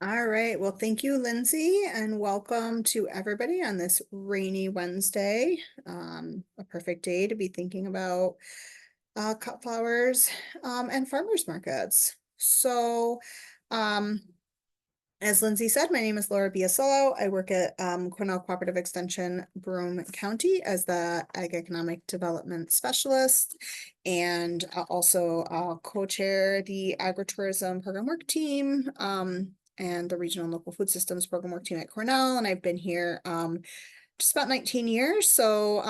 All right. Well, thank you, Lindsay, and welcome to everybody on this rainy Wednesday. A perfect day to be thinking about cut flowers and farmers markets. Um, as Lindsay said, my name is Laura Biasillo. I work at Cornell Cooperative Extension, Broome County as the Ag Economic Development Specialist, and also co-chair the Agritourism Program Work Team and the Regional and Local Food Systems Program Work Team at Cornell. And I've been here just about 19 years, so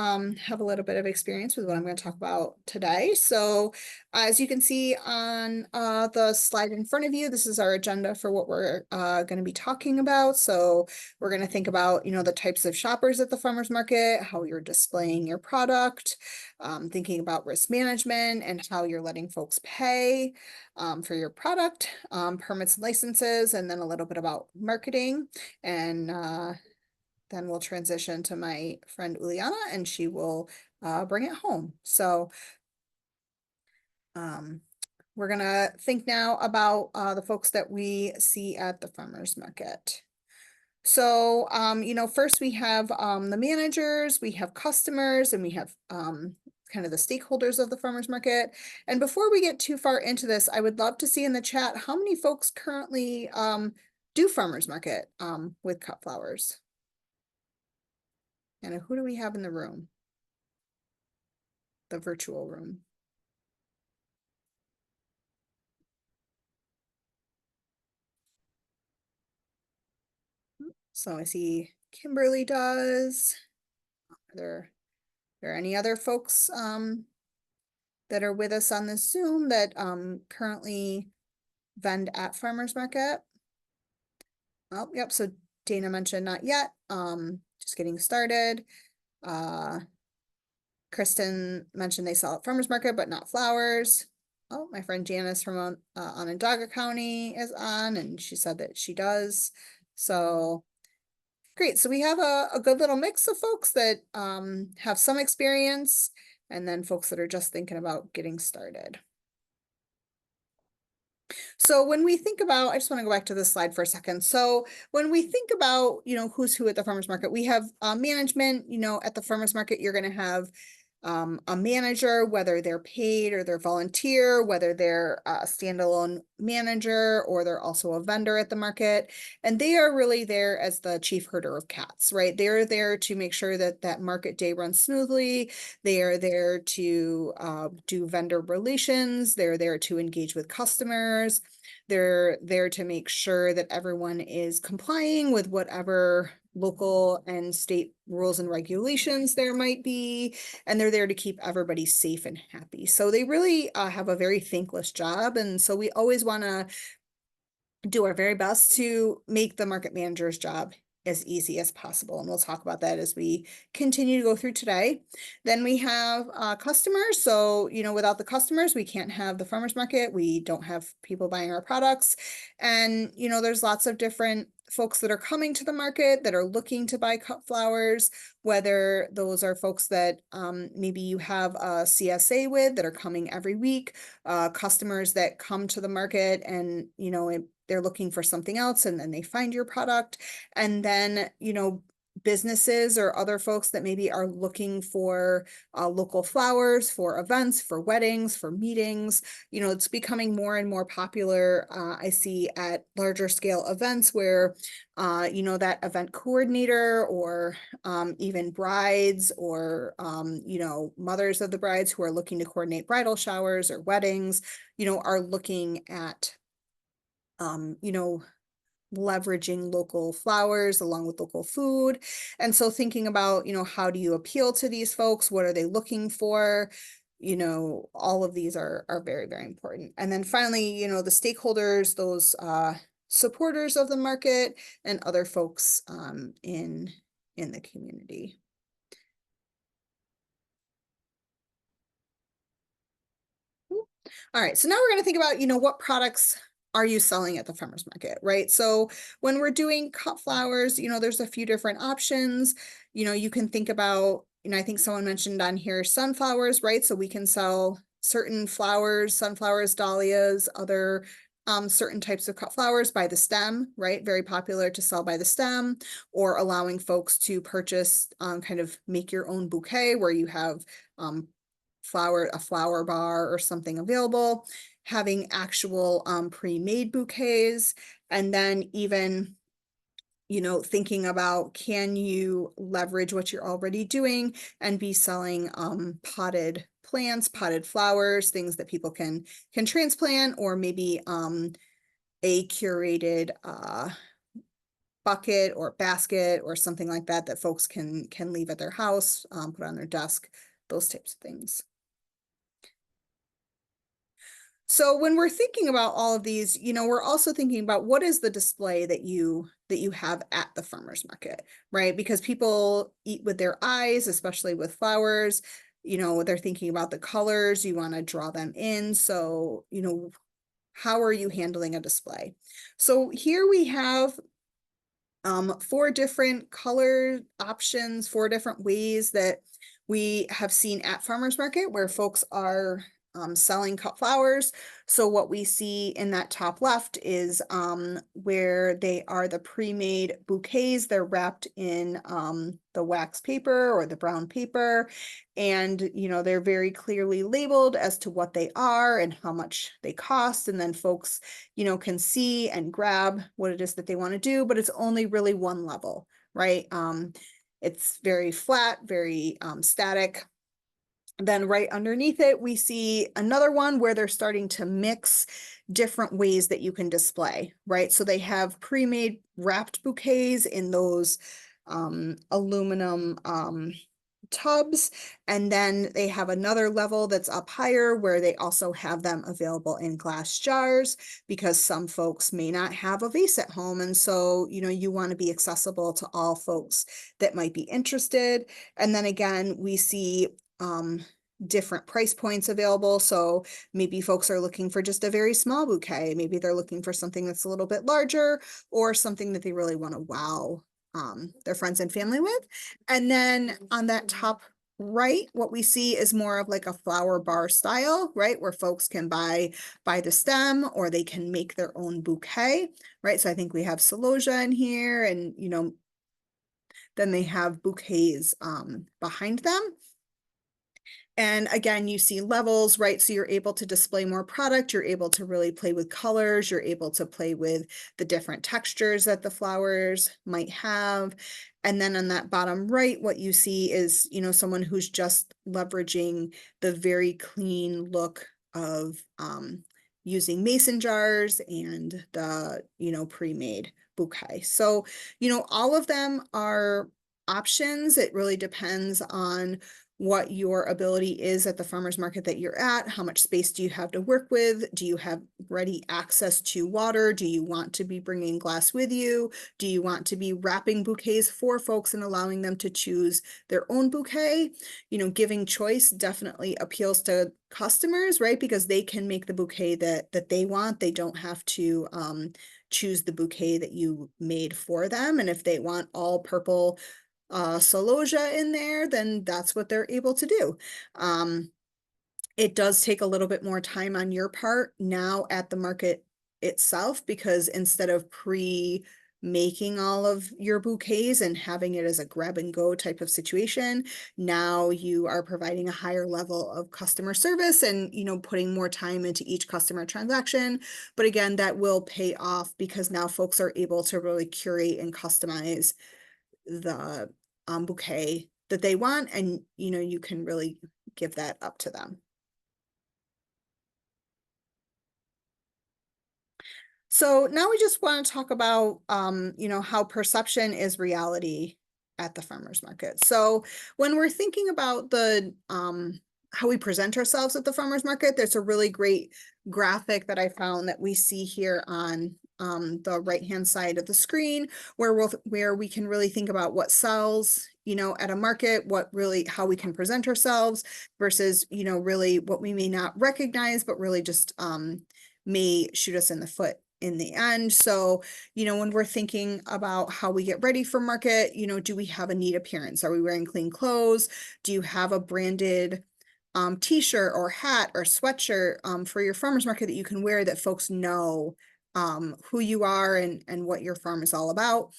have a little bit of experience with what I'm going to talk about today. So as you can see on the slide in front of you, this is our agenda for what we're going to be talking about. So we're going to think about, the types of shoppers at the farmers market, how you're displaying your product, thinking about risk management and how you're letting folks pay for your product, permits and licenses, and then a little bit about marketing. And then we'll transition to my friend Uliana and she will bring it home. So we're gonna think now about the folks that we see at the farmers market. So, first we have the managers, we have customers, and we have kind of the stakeholders of the farmers market. And before we get too far into this, I would love to see in the chat how many folks currently do farmers market with cut flowers. And who do we have in the room? The virtual room. So I see Kimberly does. Are there any other folks that are with us on this Zoom that currently vend at farmers market? Oh, yep. So Dana mentioned not yet. Just getting started. Kristen mentioned they sell at farmers market, but not flowers. Oh, my friend Janice from Onondaga County is on, and she said that she does. So great. So we have a good little mix of folks that have some experience and then folks that are just thinking about getting started. So when we think about, I just want to go back to this slide for a second. So when we think about, who's who at the farmers market, we have management, at the farmers market, you're going to have a manager, whether they're paid or they're volunteer, whether they're a standalone manager or they're also a vendor at the market. And they are really there as the chief herder of cats, right? They're there to make sure that that market day runs smoothly. They are there to do vendor relations. They're there to engage with customers. They're there to make sure that everyone is complying with whatever local and state rules and regulations there might be, and they're there to keep everybody safe and happy. So they really have a very thankless job, and so we always want to do our very best to make the market manager's job as easy as possible. And we'll talk about that as we continue to go through today. Then we have customers. So, without the customers, we can't have the farmers market. We don't have people buying our products. And, there's lots of different folks that are coming to the market that are looking to buy cut flowers, whether those are folks that maybe you have a CSA with that are coming every week, customers that come to the market and, they're looking for something else and then they find your product. And then, businesses or other folks that maybe are looking for local flowers for events, for weddings, for meetings. It's becoming more and more popular. I see at larger scale events where, that event coordinator or even brides or, mothers of the brides who are looking to coordinate bridal showers or weddings, are looking at leveraging local flowers along with local food. And so thinking about, how do you appeal to these folks? What are they looking for? All of these are very, very important. And then finally, the stakeholders, those supporters of the market and other folks in the community. All right, so now we're going to think about, what products are you selling at the farmers market, right? So when we're doing cut flowers, there's a few different options. You can think about, I think someone mentioned on here sunflowers, right? So we can sell certain flowers, sunflowers, dahlias, other certain types of cut flowers by the stem, right? Very popular to sell by the stem, or allowing folks to purchase, kind of make your own bouquet where you have a flower bar or something available, having actual pre-made bouquets, and then even thinking about, can you leverage what you're already doing and be selling potted plants, potted flowers, things that people can transplant, or maybe a curated bucket or basket or something like that that folks can leave at their house, put on their desk, those types of things. So when we're thinking about all of these, we're also thinking about what is the display that you have at the farmer's market, right? Because people eat with their eyes, especially with flowers. They're thinking about the colors, you want to draw them in. So, how are you handling a display? So here we have 4 different color options, 4 different ways that we have seen at farmers market where folks are selling cut flowers. So what we see in that top left is where they are the pre-made bouquets. They're wrapped in the wax paper or the brown paper, and they're very clearly labeled as to what they are and how much they cost, and then folks can see and grab what it is that they want to do, but it's only really one level, right? It's very flat, very static. Then right underneath it, we see another one where they're starting to mix different ways that you can display, right? So they have pre-made wrapped bouquets in those aluminum tubs, and then they have another level that's up higher where they also have them available in glass jars, because some folks may not have a vase at home, and so you want to be accessible to all folks that might be interested. And then again, we see different price points available. So maybe folks are looking for just a very small bouquet. Maybe they're looking for something that's a little bit larger, or something that they really want to wow their friends and family with. And then on that top right, what we see is more of like a flower bar style, right? Where folks can buy the stem, or they can make their own bouquet, right? So I think we have celosia in here, and then they have bouquets behind them. And again, you see levels, right? So you're able to display more product, you're able to really play with colors, you're able to play with the different textures that the flowers might have. And then on that bottom right, what you see is, someone who's just leveraging the very clean look of using mason jars and the, pre-made bouquet. So, all of them are options. It really depends on what your ability is at the farmer's market that you're at. How much space do you have to work with? Do you have ready access to water? Do you want to be bringing glass with you? Do you want to be wrapping bouquets for folks and allowing them to choose their own bouquet? Giving choice definitely appeals to customers, right? Because they can make the bouquet that they want. They don't have to choose the bouquet that you made for them. And if they want all purple celosia in there, then that's what they're able to do. It does take a little bit more time on your part now at the market itself, because instead of making all of your bouquets and having it as a grab and go type of situation, now you are providing a higher level of customer service and putting more time into each customer transaction. But again, that will pay off, because now folks are able to really curate and customize the bouquet that they want, and you can really give that up to them. So now we just want to talk about how perception is reality at the farmers market. So when we're thinking about the how we present ourselves at the farmers market, there's a really great graphic that I found that we see here on the right-hand side of the screen, where we can really think about what sells, at a market, how we can present ourselves versus, really what we may not recognize, but really just may shoot us in the foot in the end. So, when we're thinking about how we get ready for market, do we have a neat appearance? Are we wearing clean clothes? Do you have a branded t-shirt or hat or sweatshirt for your farmer's market that you can wear that folks know who you are and what your farm is all about.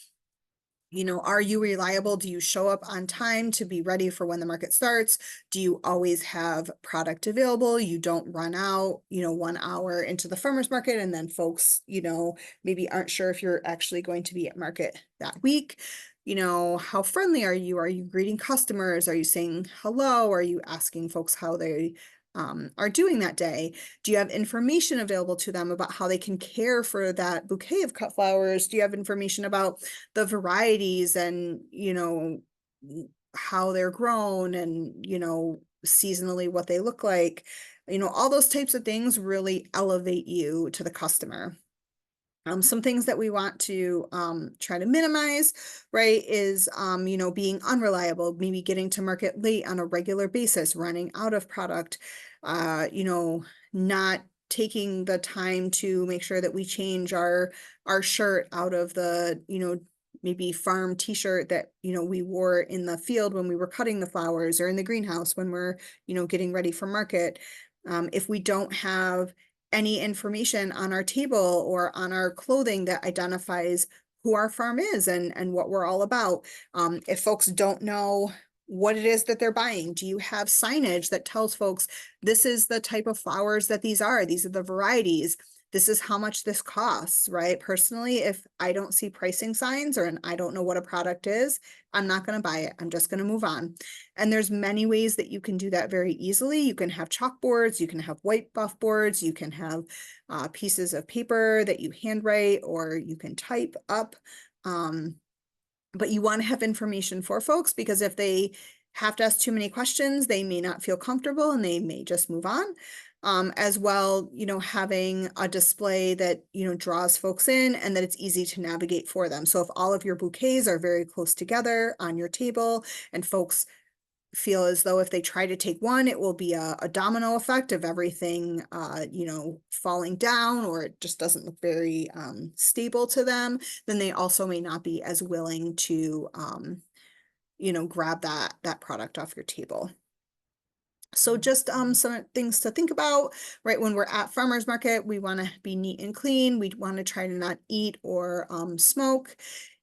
You know, are you reliable? Do you show up on time to be ready for when the market starts? Do you always have product available? You don't run out, 1 hour into the farmer's market and then folks, maybe aren't sure if you're actually going to be at market that week. How friendly are you? Are you greeting customers? Are you saying hello? Are you asking folks how they are doing that day? Do you have information available to them about how they can care for that bouquet of cut flowers? Do you have information about the varieties and, how they're grown and, seasonally what they look like? All those types of things really elevate you to the customer. Some things that we want to try to minimize, right, is, being unreliable, maybe getting to market late on a regular basis, running out of product, not taking the time to make sure that we change our shirt out of the, maybe farm t-shirt that, we wore in the field when we were cutting the flowers or in the greenhouse when we're, getting ready for market. If we don't have any information on our table or on our clothing that identifies who our farm is and what we're all about. If folks don't know what it is that they're buying, do you have signage that tells folks this is the type of flowers that these are the varieties, this is how much this costs, right? Personally, if I don't see pricing signs and I don't know what a product is, I'm not going to buy it. I'm just going to move on. And there's many ways that you can do that very easily. You can have chalkboards, you can have white buff boards, you can have pieces of paper that you handwrite or you can type up. But you want to have information for folks because if they have to ask too many questions, they may not feel comfortable and they may just move on. As well, having a display that, draws folks in and that it's easy to navigate for them. So if all of your bouquets are very close together on your table and folks feel as though if they try to take one, it will be a domino effect of everything, falling down, or it just doesn't look very stable to them, then they also may not be as willing to, grab that product off your table. So just some things to think about, right? When we're at farmers market, we want to be neat and clean. We want to try to not eat or smoke.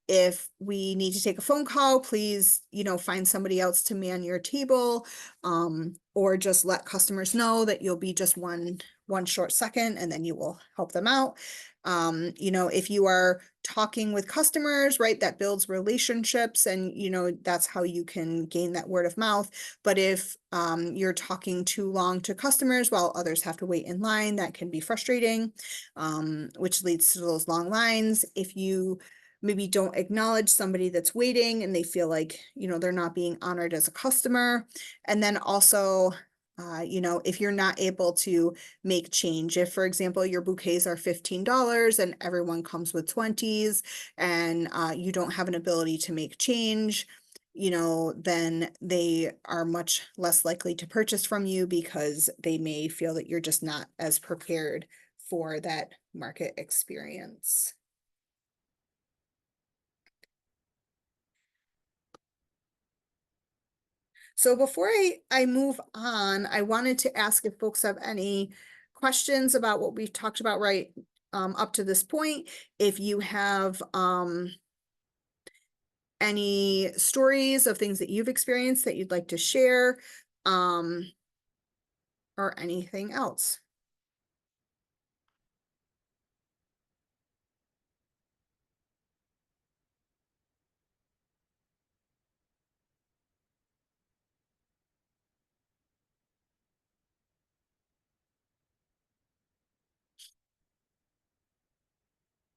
If we need to take a phone call, please, find somebody else to man your table, or just let customers know that you'll be just one short second and then you will help them out. If you are talking with customers, right, that builds relationships and, that's how you can gain that word of mouth. But if you're talking too long to customers while others have to wait in line, that can be frustrating, which leads to those long lines. If you maybe don't acknowledge somebody that's waiting and they feel like, they're not being honored as a customer. And then also, if you're not able to make change, if, for example, your bouquets are $15 and everyone comes with 20s and you don't have an ability to make change, then they are much less likely to purchase from you because they may feel that you're just not as prepared for that market experience. So before I move on, I wanted to ask if folks have any questions about what we've talked about right up to this point. If you have any stories of things that you've experienced that you'd like to share, or anything else.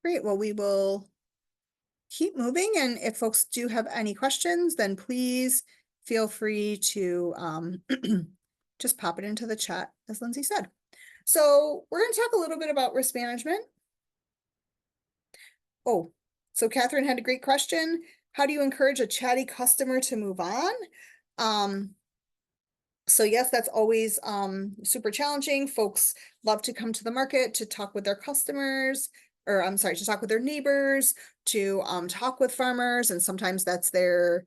Great, well, we will keep moving, and if folks do have any questions, then please feel free to just pop it into the chat, as Lindsay said. So we're going to talk a little bit about risk management. Oh, so Catherine had a great question. How do you encourage a chatty customer to move on? So yes, that's always super challenging. Folks love to come to the market to talk with their customers, or I'm sorry, to talk with their neighbors, to talk with farmers, and sometimes that's their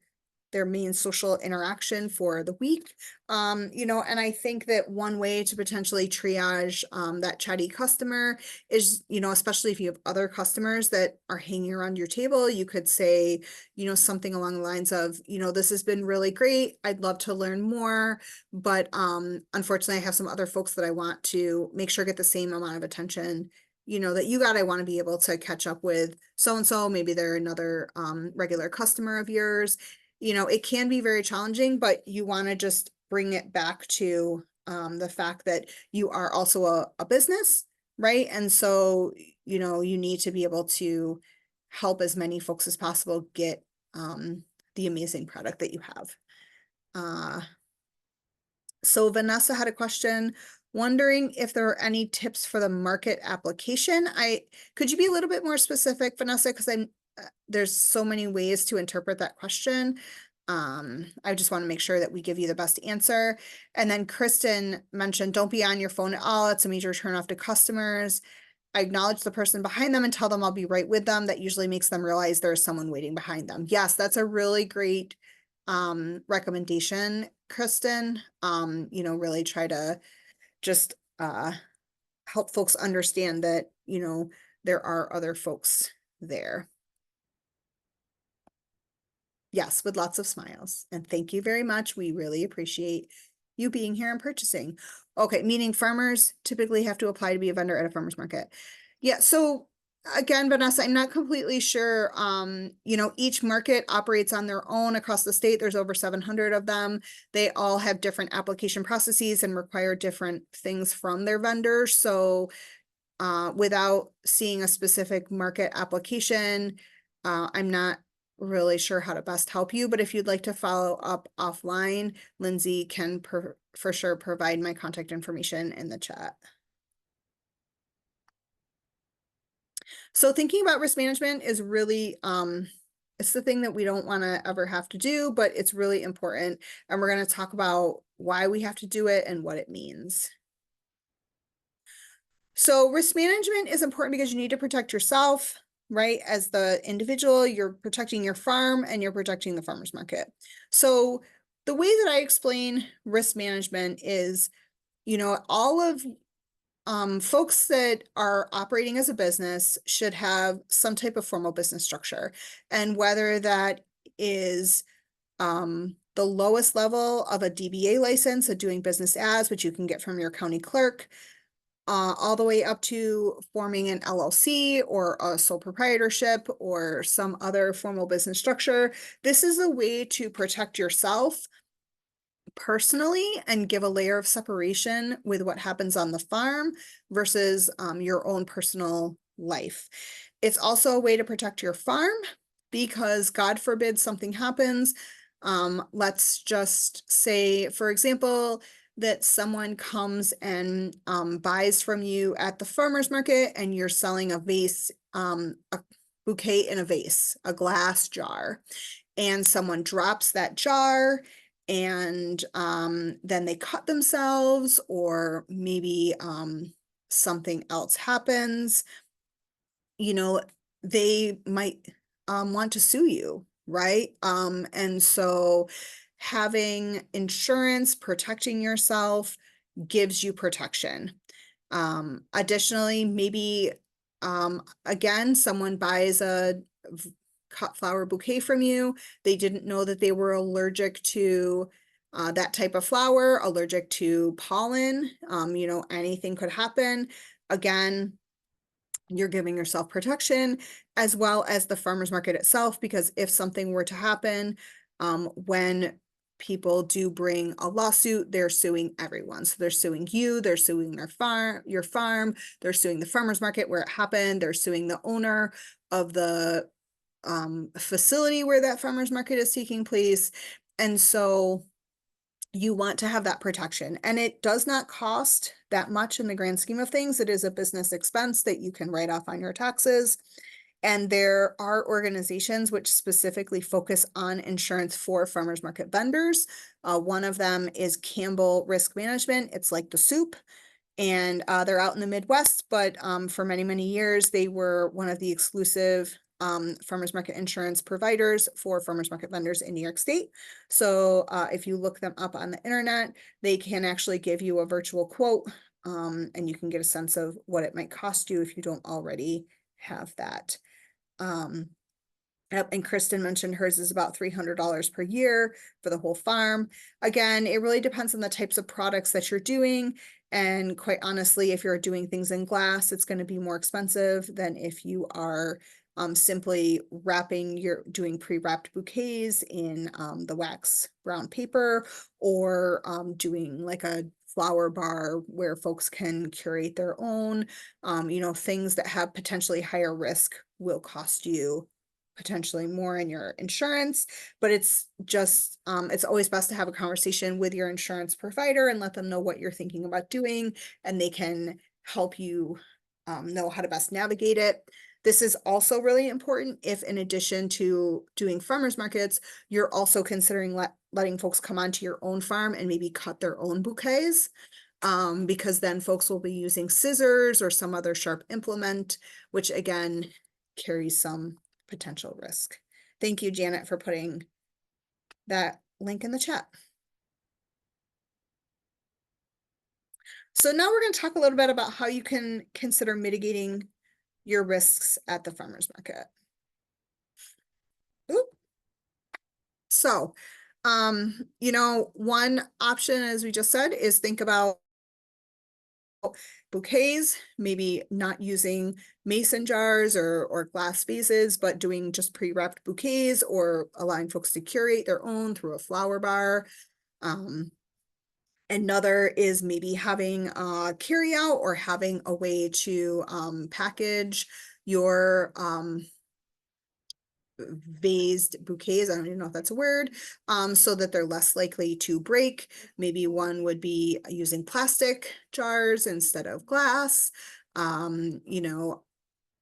their main social interaction for the week. You know, and I think that one way to potentially triage that chatty customer is, you know, especially if you have other customers that are hanging around your table, you could say, you know, something along the lines of, you know, this has been really great. I'd love to learn more, but unfortunately, I have some other folks that I want to make sure get the same amount of attention, you know, that you got. I want to be able to catch up with so-and-so. Maybe they're another regular customer of yours. You know, it can be very challenging, but you want to just bring it back to the fact that you are also a business, right? And so, you know, you need to be able to help as many folks as possible get the amazing product that you have. So Vanessa had a question, wondering if there are any tips for the market application. Could you be a little bit more specific, Vanessa? Because there's so many ways to interpret that question. I just want to make sure that we give you the best answer. And then Kristen mentioned, don't be on your phone at all. It's a major turnoff to customers. I acknowledge the person behind them and tell them I'll be right with them. That usually makes them realize there's someone waiting behind them. Yes, that's a really great recommendation, Kristen. You know, really try to just help folks understand that, you know, there are other folks there. Yes, with lots of smiles. And thank you very much. We really appreciate you being here and purchasing. Okay, meaning farmers typically have to apply to be a vendor at a farmer's market. Yeah, so again, Vanessa, I'm not completely sure. You know, each market operates on their own across the state. There's over 700 of them. They all have different application processes and require different things from their vendors. So without seeing a specific market application, I'm not really sure how to best help you, but if you'd like to follow up offline, Lindsay can for sure provide my contact information in the chat. So thinking about risk management is really, it's the thing that we don't want to ever have to do, but it's really important. And we're going to talk about why we have to do it and what it means. So risk management is important because you need to protect yourself, right? As the individual, you're protecting your farm and you're protecting the farmer's market. So the way that I explain risk management is, you know, all of folks that are operating as a business should have some type of formal business structure. And whether that is the lowest level of a DBA license, a doing business as, which you can get from your county clerk, all the way up to forming an LLC or a sole proprietorship or some other formal business structure. This is a way to protect yourself personally and give a layer of separation with what happens on the farm versus your own personal life. It's also a way to protect your farm because God forbid something happens. Let's just say, for example, that someone comes and buys from you at the farmer's market and you're selling a vase, a bouquet in a vase, a glass jar, and someone drops that jar and then they cut themselves, or maybe something else happens, you know, they might want to sue you, right? And so having insurance, protecting yourself gives you protection. Additionally, maybe again, someone buys a cut flower bouquet from you. They didn't know that they were allergic to that type of flower, allergic to pollen. You know, anything could happen. Again, you're giving yourself protection as well as the farmer's market itself, because if something were to happen, when people do bring a lawsuit, they're suing everyone. So they're suing you, they're suing your farm, they're suing the farmer's market where it happened, they're suing the owner of the facility where that farmer's market is taking place. And so you want to have that protection, and it does not cost that much in the grand scheme of things. It is a business expense that you can write off on your taxes. And there are organizations which specifically focus on insurance for farmers market vendors. One of them is Campbell Risk Management. It's like the soup, and they're out in the Midwest, but for many, many years, they were one of the exclusive farmers market insurance providers for farmers market vendors in New York State. So if you look them up on the internet, they can actually give you a virtual quote, and you can get a sense of what it might cost you if you don't already have that. Yep, and Kristen mentioned hers is about $300 per year for the whole farm. Again, it really depends on the types of products that you're doing. And quite honestly, if you're doing things in glass, it's going to be more expensive than if you are simply doing pre-wrapped bouquets in the wax brown paper, or doing like a flower bar where folks can curate their own. Things that have potentially higher risk will cost you potentially more in your insurance, but it's just, it's always best to have a conversation with your insurance provider and let them know what you're thinking about doing, and they can help you know how to best navigate it. This is also really important if, in addition to doing farmers markets, you're also considering letting folks come onto your own farm and maybe cut their own bouquets. Because then folks will be using scissors or some other sharp implement, which again carries some potential risk. Thank you, Janet, for putting that link in the chat. So now we're going to talk a little bit about how you can consider mitigating your risks at the farmers market. Oop. So, one option, as we just said, is think about bouquets, maybe not using mason jars or glass vases, but doing just pre-wrapped bouquets, or allowing folks to curate their own through a flower bar. Another is maybe having a carry out, or having a way to package your vased bouquets, I don't even know if that's a word, so that they're less likely to break. Maybe one would be using plastic jars instead of glass.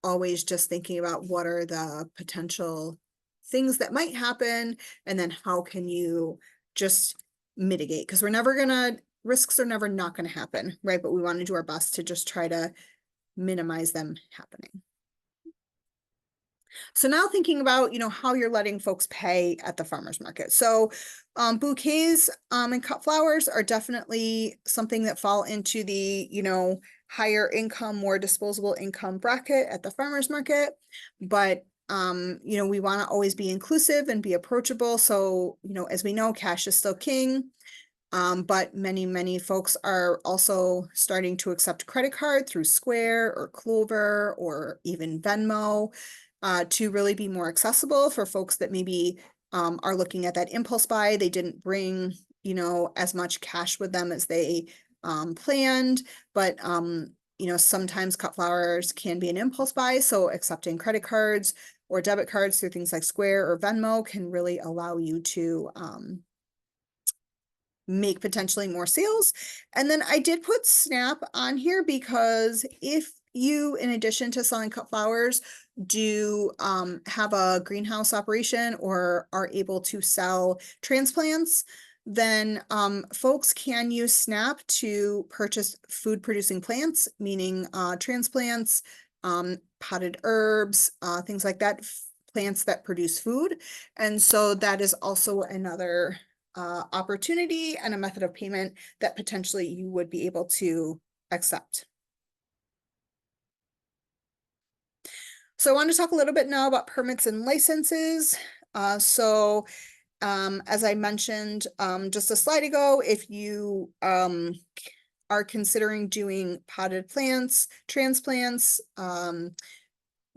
Always just thinking about what are the potential things that might happen, and then how can you just mitigate, because risks are never not going to happen, right? But we want to do our best to just try to minimize them happening. So now thinking about, how you're letting folks pay at the farmer's market. So bouquets and cut flowers are definitely something that fall into the, higher income, more disposable income bracket at the farmer's market. But we want to always be inclusive and be approachable. So, as we know, cash is still king. But many folks are also starting to accept credit card through Square or Clover or even Venmo, to really be more accessible for folks that maybe are looking at that impulse buy. They didn't bring, as much cash with them as they planned, but sometimes cut flowers can be an impulse buy. So accepting credit cards or debit cards through things like Square or Venmo can really allow you to make potentially more sales. And then I did put Snap on here because if you, in addition to selling cut flowers, do have a greenhouse operation or are able to sell transplants, then folks can use Snap to purchase food producing plants, meaning transplants, potted herbs, things like that, plants that produce food. And so that is also another opportunity and a method of payment that potentially you would be able to accept. So I want to talk a little bit now about permits and licenses. As I mentioned just a slide ago, if you are considering doing potted plants, transplants,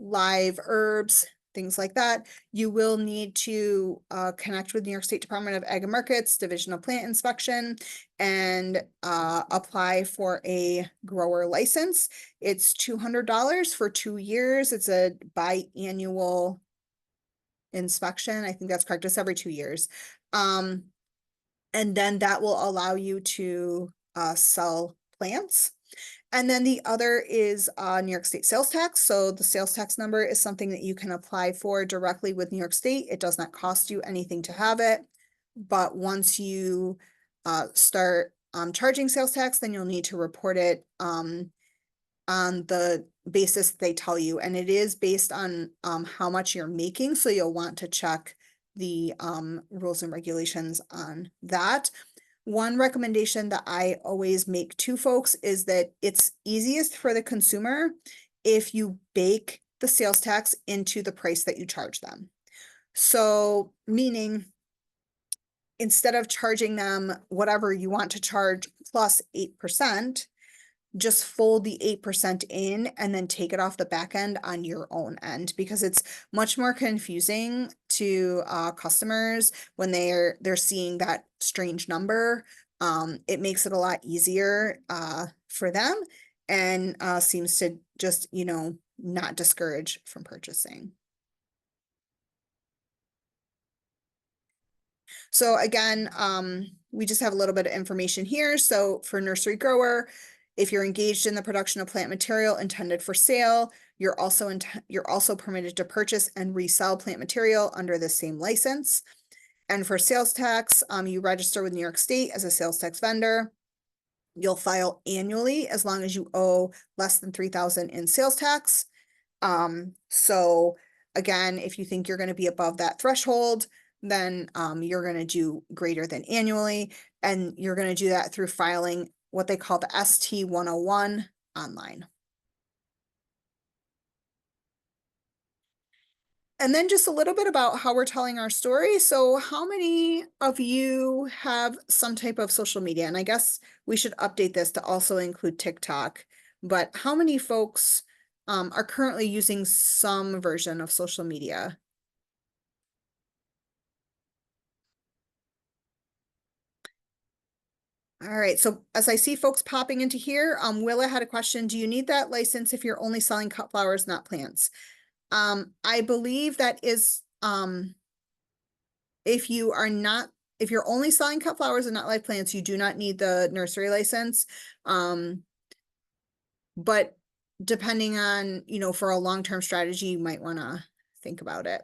live herbs, things like that, you will need to connect with New York State Department of Ag and Markets, Division of Plant Inspection, and apply for a grower license. It's $200 for 2 years. It's a biannual inspection. I think that's correct. It's every 2 years. And then that will allow you to sell plants. And then the other is New York State sales tax. So the sales tax number is something that you can apply for directly with New York State. It does not cost you anything to have it. But once you start charging sales tax, then you'll need to report it on the basis they tell you, and it is based on how much you're making, so you'll want to check the rules and regulations on that. One recommendation that I always make to folks is that it's easiest for the consumer if you bake the sales tax into the price that you charge them. So meaning instead of charging them whatever you want to charge plus 8%, just fold the 8% in and then take it off the back end on your own end, because it's much more confusing to customers when they're seeing that strange number. It makes it a lot easier for them, and seems to just, you know, not discourage from purchasing. So again, we just have a little bit of information here. So for nursery grower, if you're engaged in the production of plant material intended for sale, you're also permitted to purchase and resell plant material under the same license. And for sales tax, you register with New York State as a sales tax vendor. You'll file annually as long as you owe less than $3,000 in sales tax. So again, if you think you're going to be above that threshold, then you're going to do greater than annually, and you're going to do that through filing what they call the ST-101 online. And then just a little bit about how we're telling our story. So how many of you have some type of social media? And I guess we should update this to also include TikTok, but how many folks are currently using some version of social media? All right, so as I see folks popping into here, Willa had a question. Do you need that license if you're only selling cut flowers, not plants? I believe that is, if you're only selling cut flowers and not live plants, you do not need the nursery license. But depending on, you know, for a long-term strategy, you might want to think about it.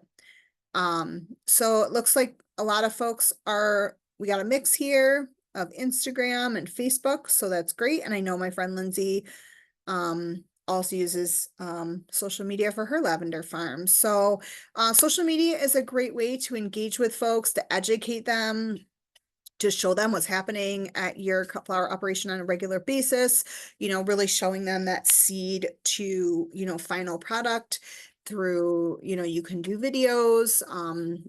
So it looks like a lot of folks we got a mix here of Instagram and Facebook, so that's great. And I know my friend Lindsay also uses social media for her lavender farm. So social media is a great way to engage with folks, to educate them, to show them what's happening at your cut flower operation on a regular basis, you know, really showing them that seed to, you know, final product through, you know, you can do videos.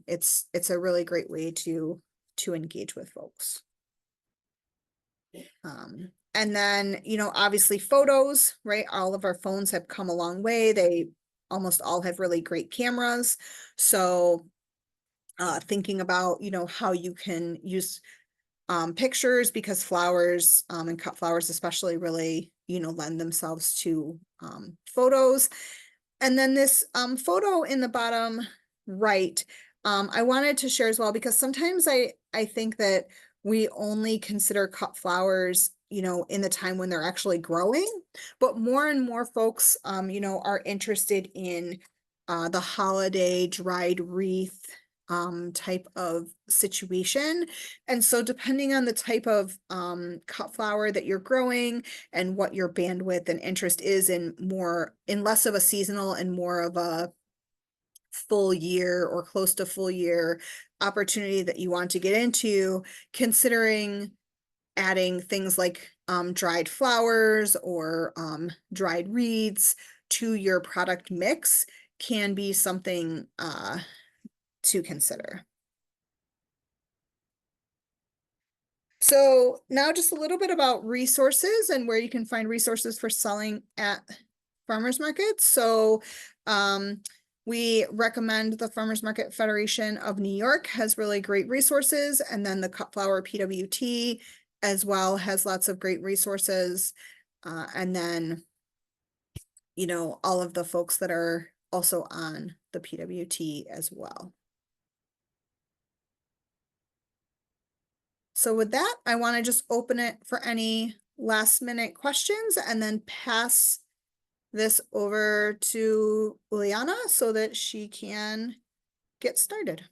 It's a really great way to engage with folks. And then, you know, obviously photos, right? All of our phones have come a long way. They almost all have really great cameras. So thinking about, you know, how you can use pictures, because flowers and cut flowers especially really, you know, lend themselves to photos. And then this photo in the bottom right, I wanted to share as well, because sometimes I think that we only consider cut flowers, you know, in the time when they're actually growing, but more and more folks, you know, are interested in the holiday dried wreath type of situation. And so depending on the type of cut flower that you're growing and what your bandwidth and interest is in less of a seasonal and more of a full year or close to full year opportunity that you want to get into, considering adding things like dried flowers or dried wreaths to your product mix can be something to consider. So now just a little bit about resources and where you can find resources for selling at farmers markets. So we recommend the Farmers Market Federation of New York has really great resources, and then the Cut Flower PWT as well has lots of great resources. And then, you know, all of the folks that are also on the PWT as well. So with that, I want to just open it for any last minute questions and then pass this over to Liana so that she can get started.